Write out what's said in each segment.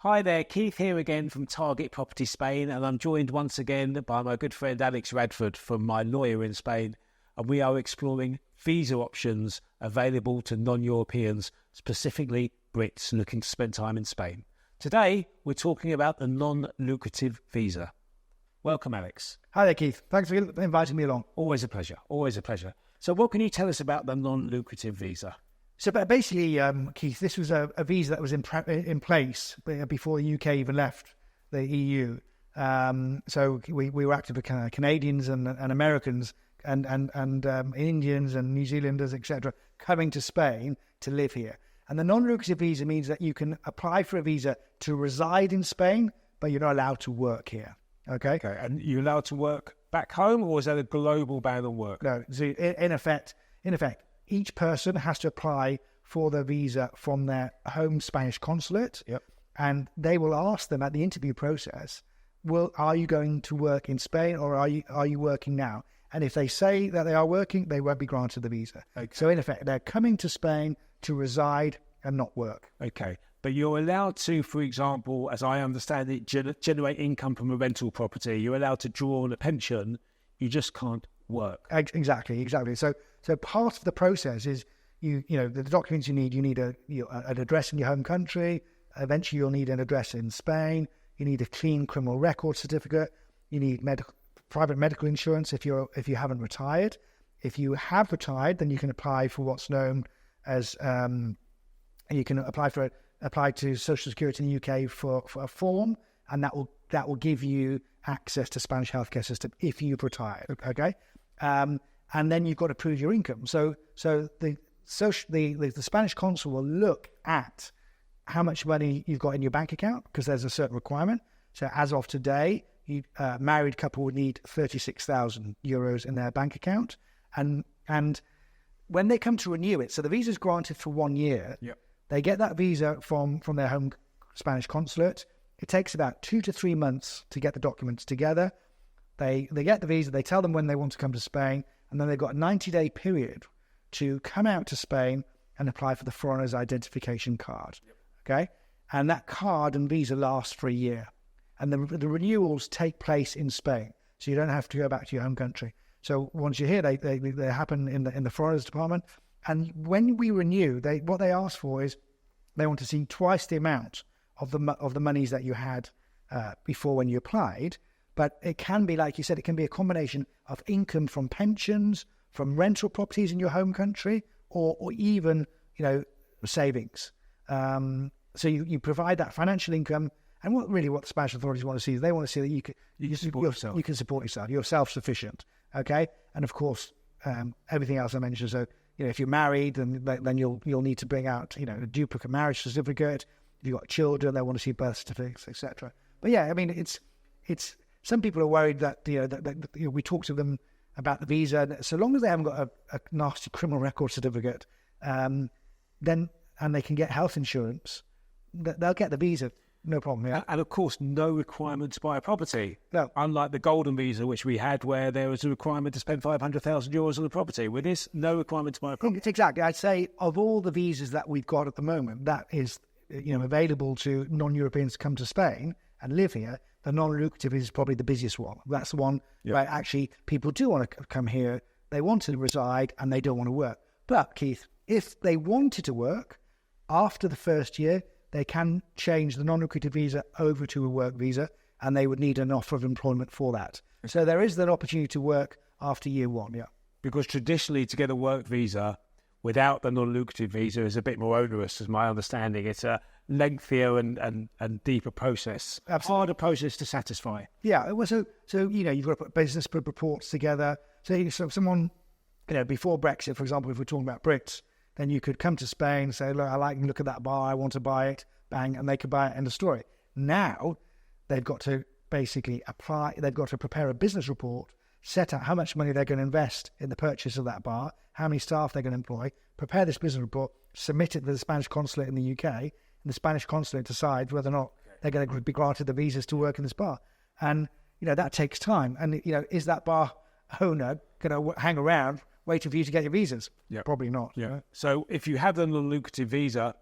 Hi there, Keith here again from Target Property Spain, and I'm joined once again by my good friend Alex Radford from My Lawyer in Spain, and we are exploring visa options available to non-Europeans, specifically Brits looking to spend time in Spain. Today, we're talking about the non-lucrative visa. Welcome, Alex. Hi there, Keith. Thanks for inviting me along. Always a pleasure, always a pleasure. So what can you tell us about the non-lucrative visa? So basically, Keith, this was a visa that was in place before the UK even left the EU. So we were active with Canadians and Americans and Indians and New Zealanders, etc., coming to Spain to live here. And the non-lucrative visa means that you can apply for a visa to reside in Spain, but you're not allowed to work here. Okay. And you're allowed to work back home, or is that a global ban on work? No. So in effect, each person has to apply for the visa from their home Spanish consulate. Yep. And they will ask them at the interview process, are you going to work in Spain, or are you working now? And if they say that they are working, they won't be granted the visa. Okay. So in effect, they're coming to Spain to reside and not work. Okay. But you're allowed to, for example, as I understand it, generate income from a rental property. You're allowed to draw on a pension. You just can't work. Exactly. So part of the process is the documents you need an address in your home country. Eventually, you'll need an address in Spain. You need a clean criminal record certificate. You need private medical insurance if you haven't retired. If you have retired, then you can apply for what's known as you can apply to Social Security in the UK for a form, and that will give you access to Spanish healthcare system if you've retired. Okay. And then you've got to prove your income. So the Spanish consul will look at how much money you've got in your bank account, because there's a certain requirement. So as of today, a married couple would need 36,000 euros in their bank account. And when they come to renew it, so the visa is granted for 1 year. Yep. They get that visa from their home Spanish consulate. It takes about 2 to 3 months to get the documents together. They get the visa, they tell them when they want to come to Spain, and then they've got a 90-day period to come out to Spain and apply for the foreigner's identification card. Yep. Okay? And that card and visa lasts for a year. And the renewals take place in Spain, so you don't have to go back to your home country. So once you're here, they happen in the foreigners department. And when we renew, what they ask for is they want to see twice the amount of the monies that you had before when you applied. But it can be, like you said, it can be a combination of income from pensions, from rental properties in your home country, or even savings. So you provide that financial income. And what the Spanish authorities want to see is they want to see that you can support yourself. You're self-sufficient. Okay, and of course everything else I mentioned. So if you're married, then you'll need to bring out a duplicate marriage certificate. If you've got children, they want to see birth certificates, etc. But yeah, I mean it's some people are worried that we talk to them about the visa, and so long as they haven't got a nasty criminal record certificate, and they can get health insurance, they'll get the visa. No problem, yeah. And of course, no requirement to buy a property. No. Unlike the golden visa, which we had, where there was a requirement to spend 500,000 euros on a property. With this, no requirement to buy a property. Exactly. I'd say of all the visas that we've got at the moment, that is available to non-Europeans to come to Spain and live here, the non-lucrative is probably the busiest one. That's the one where actually people do want to come here, they want to reside, and they don't want to work. But, Keith, if they wanted to work, after the first year, they can change the non-lucrative visa over to a work visa, and they would need an offer of employment for that. So there is that opportunity to work after year one, yeah. Because traditionally, to get a work visa without the non-lucrative visa is a bit more onerous, as my understanding. It's a lengthier and deeper process, Absolutely. Harder process to satisfy. Yeah, well, so you've got to put business reports together. So someone, before Brexit, for example, if we're talking about Brits, then you could come to Spain, say, look, look at that bar, I want to buy it, bang, and they could buy it, end of story. Now, they've got to basically apply, they've got to prepare a business report, set out how much money they're going to invest in the purchase of that bar, how many staff they're going to employ, prepare this business report, submit it to the Spanish consulate in the UK, and the Spanish consulate decides whether or not they're going to be granted the visas to work in this bar. And, that takes time. And, is that bar owner going to hang around waiting for you to get your visas? Yep. Probably not. Yeah. So if you have the non-lucrative visa,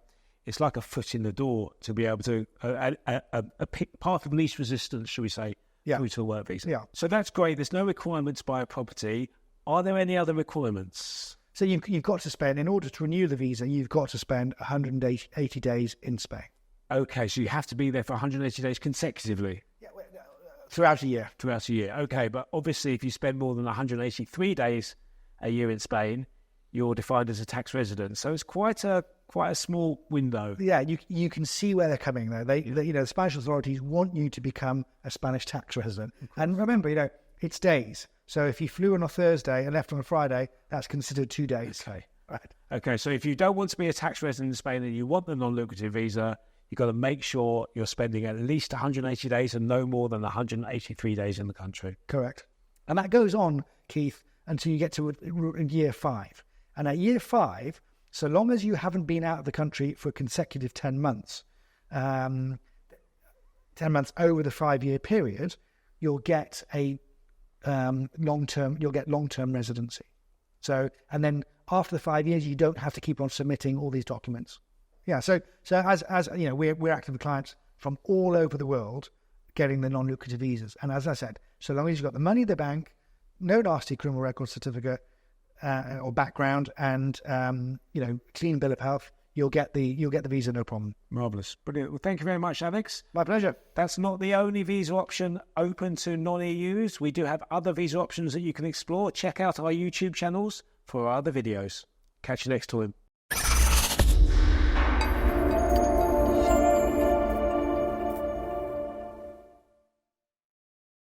it's like a foot in the door to be able to a path of least resistance, shall we say, through to a work visa. Yeah. So that's great. There's no requirements to buy a property. Are there any other requirements? So you've got to spend, in order to renew the visa, you've got to spend 180 days in Spain. Okay, so you have to be there for 180 days consecutively. Throughout a year. Throughout a year. Okay, but obviously if you spend more than 183 days a year in Spain, you're defined as a tax resident. So it's quite a small window. Yeah, you can see where they're coming though. They the Spanish authorities want you to become a Spanish tax resident. And remember, it's days. So if you flew on a Thursday and left on a Friday, that's considered 2 days. Okay. Right. Okay, so if you don't want to be a tax resident in Spain and you want the non-lucrative visa, you've got to make sure you're spending at least 180 days and no more than 183 days in the country. Correct. And that goes on, Keith, until you get to year 5. And at year 5, so long as you haven't been out of the country for a consecutive 10 months, 10 months over the 5-year period, you'll get a long-term residency. So, and then after the 5 years, you don't have to keep on submitting all these documents. Yeah. So as you know, we're active with clients from all over the world getting the non-lucrative visas. And as I said, so long as you've got the money in the bank, no nasty criminal record certificate or background, and clean bill of health, you'll get the visa, no problem. Marvellous. Brilliant. Well, thank you very much, Alex. My pleasure. That's not the only visa option open to non-EUs. We do have other visa options that you can explore. Check out our YouTube channels for our other videos. Catch you next time.